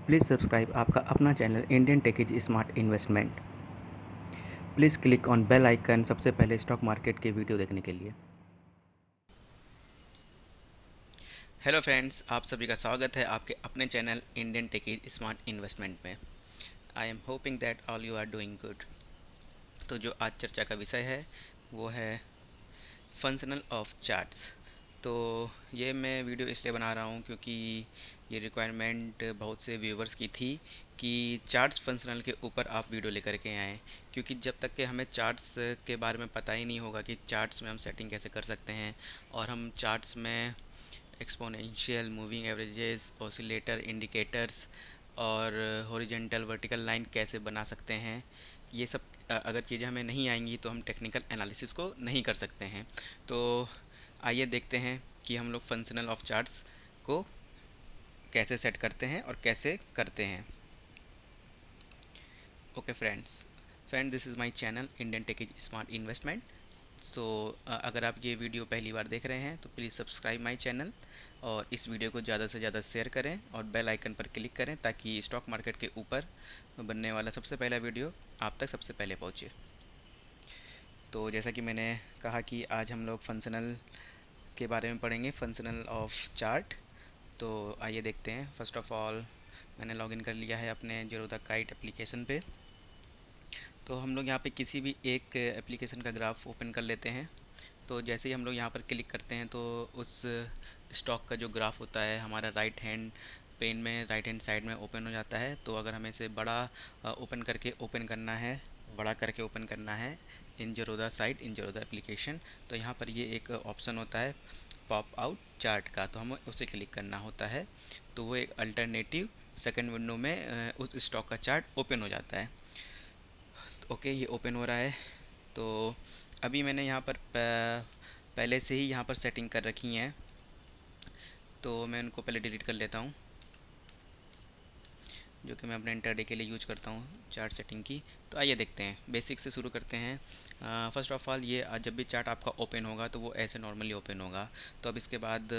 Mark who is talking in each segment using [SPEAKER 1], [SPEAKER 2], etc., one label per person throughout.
[SPEAKER 1] Please subscribe आपका अपना channel Indian tech is smart investment. Please click on bell icon सबसे पहले stock market के वीडियो देखने के लिए।
[SPEAKER 2] हेलो फ्रेंड्स, आप सभी का स्वागत है आपके अपने channel Indian techie smart investment में। I am hoping that all you are doing good. तो जो आज चर्चा का विषय है वो है फंक्शनल ऑफ चार्ट्स। तो ये मैं वीडियो इसलिए बना रहा हूँ क्योंकि ये रिक्वायरमेंट बहुत से व्यूवर्स की थी कि चार्ट्स फंक्शनल के ऊपर आप वीडियो लेकर के आएँ, क्योंकि जब तक कि हमें चार्ट्स के बारे में पता ही नहीं होगा कि चार्ट्स में हम सेटिंग कैसे कर सकते हैं और हम चार्ट्स में exponential, moving averages, oscillator, indicators और हॉरिजेंटल वर्टिकल लाइन कैसे बना सकते हैं, ये सब अगर चीज़ें हमें नहीं आएंगी तो हम टेक्निकल एनालिसिस को नहीं कर सकते हैं। तो आइए देखते हैं कि हम लोग फंक्शनल ऑफ चार्ट्स को कैसे सेट करते हैं और कैसे करते हैं। Okay friend, this is my channel Indian tech is smart investment. So अगर आप ये वीडियो पहली बार देख रहे हैं तो प्लीज़ सब्सक्राइब माय चैनल और इस वीडियो को ज़्यादा से ज़्यादा शेयर करें और बेल आइकन पर क्लिक करें ताकि स्टॉक मार्केट के ऊपर बनने वाला सबसे पहला वीडियो आप तक सबसे पहले पहुंचे। तो जैसा कि मैंने कहा कि आज हम लोग फंक्शनल के बारे में पढ़ेंगे, फंक्शनल ऑफ चार्ट। तो आइए देखते हैं। फर्स्ट ऑफ ऑल मैंने लॉगिन कर लिया है अपने जीरोधा काइट एप्लीकेशन पे। तो हम लोग यहाँ पे किसी भी एक एप्लीकेशन का ग्राफ ओपन कर लेते हैं। तो जैसे ही हम लोग यहाँ पर क्लिक करते हैं तो उस स्टॉक का जो ग्राफ होता है हमारा राइट हैंड पेन में, राइट हैंड साइड में ओपन हो जाता है। तो अगर हमें इसे बड़ा ओपन करना है, बड़ा करके ओपन करना है इन जीरोधा साइट, इन जीरोधा एप्लीकेशन, तो यहाँ पर ये एक ऑप्शन होता है पॉप आउट चार्ट का, तो हमें उसे क्लिक करना होता है। तो वो एक अल्टरनेटिव सेकंड विंडो में उस स्टॉक का चार्ट ओपन हो जाता है। ओके, ये ओपन हो रहा है। तो अभी मैंने यहाँ पर पहले से ही यहाँ पर सेटिंग कर रखी हैं, तो मैं उनको पहले डिलीट कर लेता हूँ, जो कि मैं अपने इंटरडे के लिए यूज करता हूँ चार्ट सेटिंग की। तो आइए देखते हैं, बेसिक से शुरू करते हैं। फर्स्ट ऑफ ऑल ये जब भी चार्ट आपका ओपन होगा तो वो ऐसे नॉर्मली ओपन होगा। तो अब इसके बाद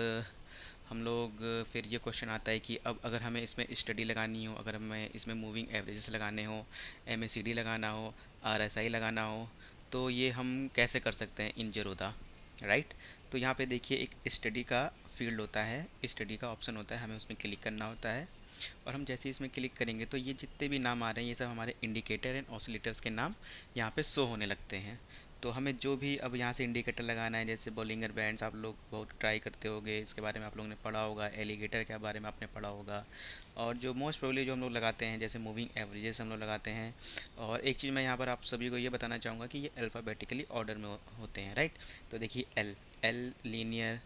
[SPEAKER 2] हम लोग फिर ये क्वेश्चन आता है कि अब अगर हमें इसमें स्टडी लगानी हो, अगर हमें इसमें मूविंग एवरेजेस लगाने हो, एमएसीडी लगाना हो, आरएसआई लगाना हो, तो ये हम कैसे कर सकते हैं इन जीरोधा, राइट। तो यहाँ पे देखिए एक स्टडी का फील्ड होता है, स्टडी का ऑप्शन होता है, हमें उसमें क्लिक करना होता है। और हम जैसे ही इसमें क्लिक करेंगे तो ये जितने भी नाम आ रहे हैं ये सब हमारे इंडिकेटर एंड ऑसिलेटर्स के नाम यहाँ पे शो होने लगते हैं। तो हमें जो भी अब यहाँ से इंडिकेटर लगाना है, जैसे बॉलिंगर बैंड्स आप लोग बहुत ट्राई करते होंगे, इसके बारे में आप लोगों ने पढ़ा होगा, एलिगेटर के बारे में आपने पढ़ा होगा। और जो मोस्ट प्रोबेबली जो हम लोग लगाते हैं जैसे मूविंग एवरेजेस हम लोग लगाते हैं। और एक चीज़ मैं यहाँ पर आप सभी को ये बताना चाहूँगा कि ये अल्फ़ाबेटिकली ऑर्डर में होते हैं, राइट। तो देखिए एल, एल लीनियर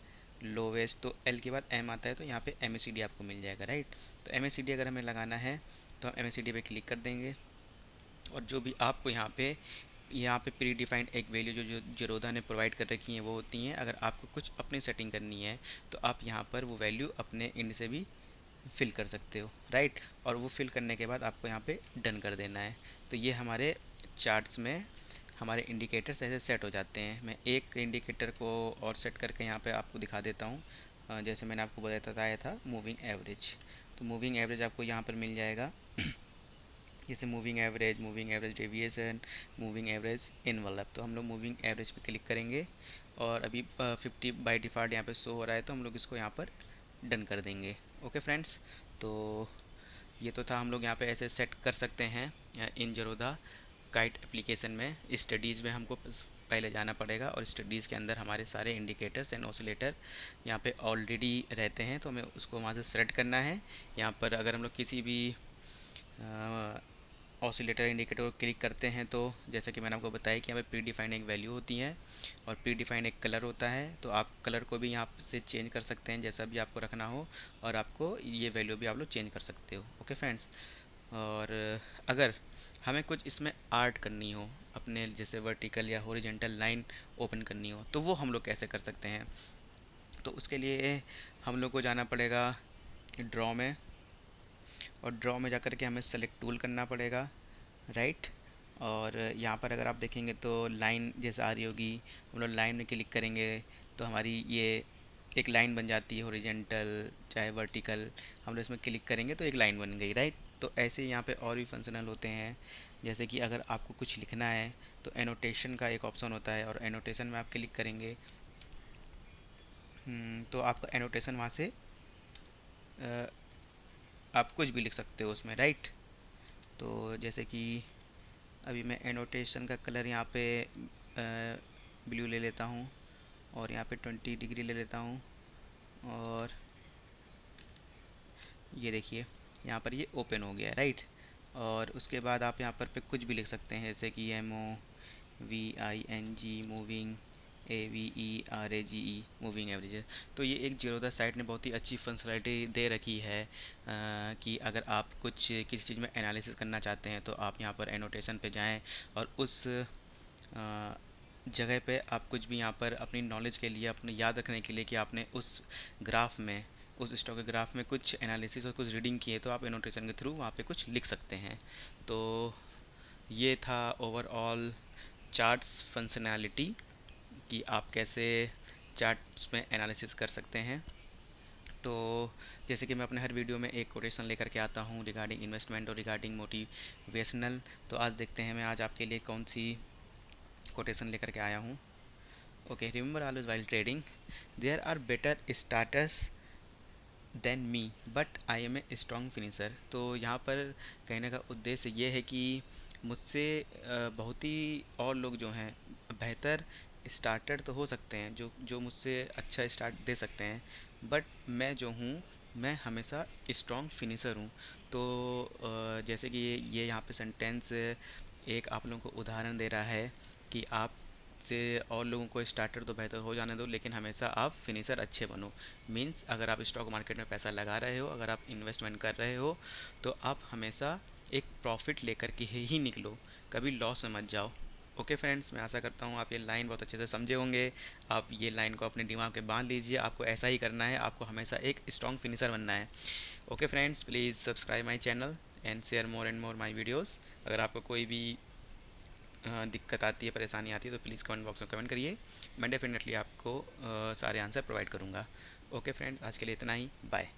[SPEAKER 2] लोवेस्ट, तो एल के बाद एम आता है, तो यहाँ पे एम आपको मिल जाएगा, राइट। तो एम अगर हमें लगाना है तो हम एम पे क्लिक कर देंगे। और जो भी आपको यहाँ पे प्री डिफाइंड एक वैल्यू जो जो जीरोधा ने प्रोवाइड कर रखी हैं वो होती हैं। अगर आपको कुछ अपनी सेटिंग करनी है तो आप यहाँ पर वो वैल्यू अपने इंड से भी फिल कर सकते हो, राइट। और वो फिल करने के बाद आपको यहाँ पे डन कर देना है। तो ये हमारे चार्ट्स में हमारे इंडिकेटर्स ऐसे सेट हो जाते हैं। मैं एक इंडिकेटर को और सेट करके यहाँ पे आपको दिखा देता हूँ। जैसे मैंने आपको बताया था मूविंग एवरेज, तो मूविंग एवरेज आपको यहाँ पर मिल जाएगा। जैसे moving average deviation, moving average envelope, तो हम लोग मूविंग एवरेज पे क्लिक करेंगे। और अभी 50 बाई डिफ़ॉल्ट यहाँ पे शो हो रहा है, तो हम लोग इसको यहाँ पर डन कर देंगे। ओके फ्रेंड्स, तो ये तो था, हम लोग यहाँ पे ऐसे सेट कर सकते हैं इन जीरोधा काइट एप्लीकेशन में। स्टडीज़ में हमको पहले जाना पड़ेगा और स्टडीज़ के अंदर हमारे सारे इंडिकेटर्स एंड ऑसिलेटर यहाँ पे ऑलरेडी रहते हैं, तो हमें उसको वहाँ से सेलेक्ट करना है। यहाँ पर अगर हम लोग किसी भी ऑसिलेटर इंडिकेटर को क्लिक करते हैं तो जैसा कि मैंने आपको बताया कि यहाँ पे प्री डिफाइंड एक वैल्यू होती है और प्री डिफाइंड एक कलर होता है। तो आप कलर को भी यहाँ से चेंज कर सकते हैं जैसा भी आपको रखना हो, और आपको ये वैल्यू भी आप लोग चेंज कर सकते हो। ओके फ्रेंड्स, और अगर हमें कुछ इसमें आर्ट करनी हो, अपने जैसे वर्टिकल या हॉरिजॉन्टल लाइन ओपन करनी हो, तो वो हम लोग कैसे कर सकते हैं। तो उसके लिए हम लोग को जाना पड़ेगा ड्रॉ में, और ड्रॉ में जाकर के हमें सेलेक्ट टूल करना पड़ेगा, राइट। और यहाँ पर अगर आप देखेंगे तो लाइन जैसे आ रही होगी, हम लोग लाइन में क्लिक करेंगे तो हमारी ये एक लाइन बन जाती है हॉरिजेंटल चाहे वर्टिकल, हम लोग इसमें क्लिक करेंगे तो एक लाइन बन गई, राइट। तो ऐसे ही यहाँ पे और भी फंक्शनल होते हैं, जैसे कि अगर आपको कुछ लिखना है तो एनोटेशन का एक ऑप्शन होता है, और एनोटेशन में आप क्लिक करेंगे तो आपका एनोटेशन वहाँ से अ, आप कुछ भी लिख सकते हो उसमें, राइट। तो जैसे कि अभी मैं एनोटेशन का कलर यहाँ पे ब्लू ले लेता हूँ, और यहाँ पे 20 डिग्री ले लेता हूँ, और ये देखिए यहाँ पर ये ओपन हो गया है, राइट। और उसके बाद आप यहाँ पर पे कुछ भी लिख सकते हैं, जैसे कि MOVING moving, AVERAGE moving averages. तो ये एक जीरोधा साइट ने बहुत ही अच्छी फंक्शनलिटी दे रखी है कि अगर आप कुछ किसी चीज़ में एनालिसिस करना चाहते हैं तो आप यहाँ पर एनोटेशन पे जाएं, और उस जगह पे आप कुछ भी यहाँ पर अपनी नॉलेज के लिए, अपने याद रखने के लिए कि आपने उस ग्राफ में, उस स्टॉक के ग्राफ में कुछ एनालिसिस और कुछ रीडिंग किए, तो आप एनोटेशन के थ्रू वहाँ पे कुछ लिख सकते हैं। तो ये था ओवरऑल चार्ट्स फंक्शनैलिटी, कि आप कैसे चार्ट्स में एनालिसिस कर सकते हैं। तो जैसे कि मैं अपने हर वीडियो में एक कोटेशन लेकर के आता हूँ रिगार्डिंग इन्वेस्टमेंट और रिगार्डिंग मोटिवेशनल, तो आज देखते हैं मैं आज आपके लिए कौन सी कोटेशन लेकर के आया हूँ। Okay, remember always while trading there are better starters than me but I am a strong finisher. तो यहाँ पर कहने का उद्देश्य ये है कि मुझसे बहुत ही और लोग जो हैं बेहतर स्टार्टर तो हो सकते हैं, जो जो मुझसे अच्छा स्टार्ट दे सकते हैं, बट मैं जो हूँ मैं हमेशा स्ट्रॉन्ग फिनिशर हूँ। तो जैसे कि ये यहाँ पे सेंटेंस एक आप लोगों को उदाहरण दे रहा है कि आप से और लोगों को स्टार्टर तो बेहतर हो जाने दो, लेकिन हमेशा आप फिनिशर अच्छे बनो। मींस अगर आप स्टॉक मार्केट में पैसा लगा रहे हो, अगर आप इन्वेस्टमेंट कर रहे हो, तो आप हमेशा एक प्रॉफिट लेकर के ही निकलो, कभी लॉस में मत जाओ। ओके फ्रेंड्स, मैं आशा करता हूँ आप ये लाइन बहुत अच्छे से समझे होंगे। आप ये लाइन को अपने दिमाग में बांध लीजिए, आपको ऐसा ही करना है, आपको हमेशा एक स्ट्रॉन्ग फिनिशर बनना है। Okay friends, please subscribe my channel and share more and more my videos. अगर आपको कोई भी दिक्कत आती है, परेशानी आती है, तो प्लीज़ कमेंट बॉक्स में कमेंट करिए, मैं डेफिनेटली आपको सारे आंसर प्रोवाइड करूँगा। ओके फ्रेंड्स, आज के लिए इतना ही, बाय।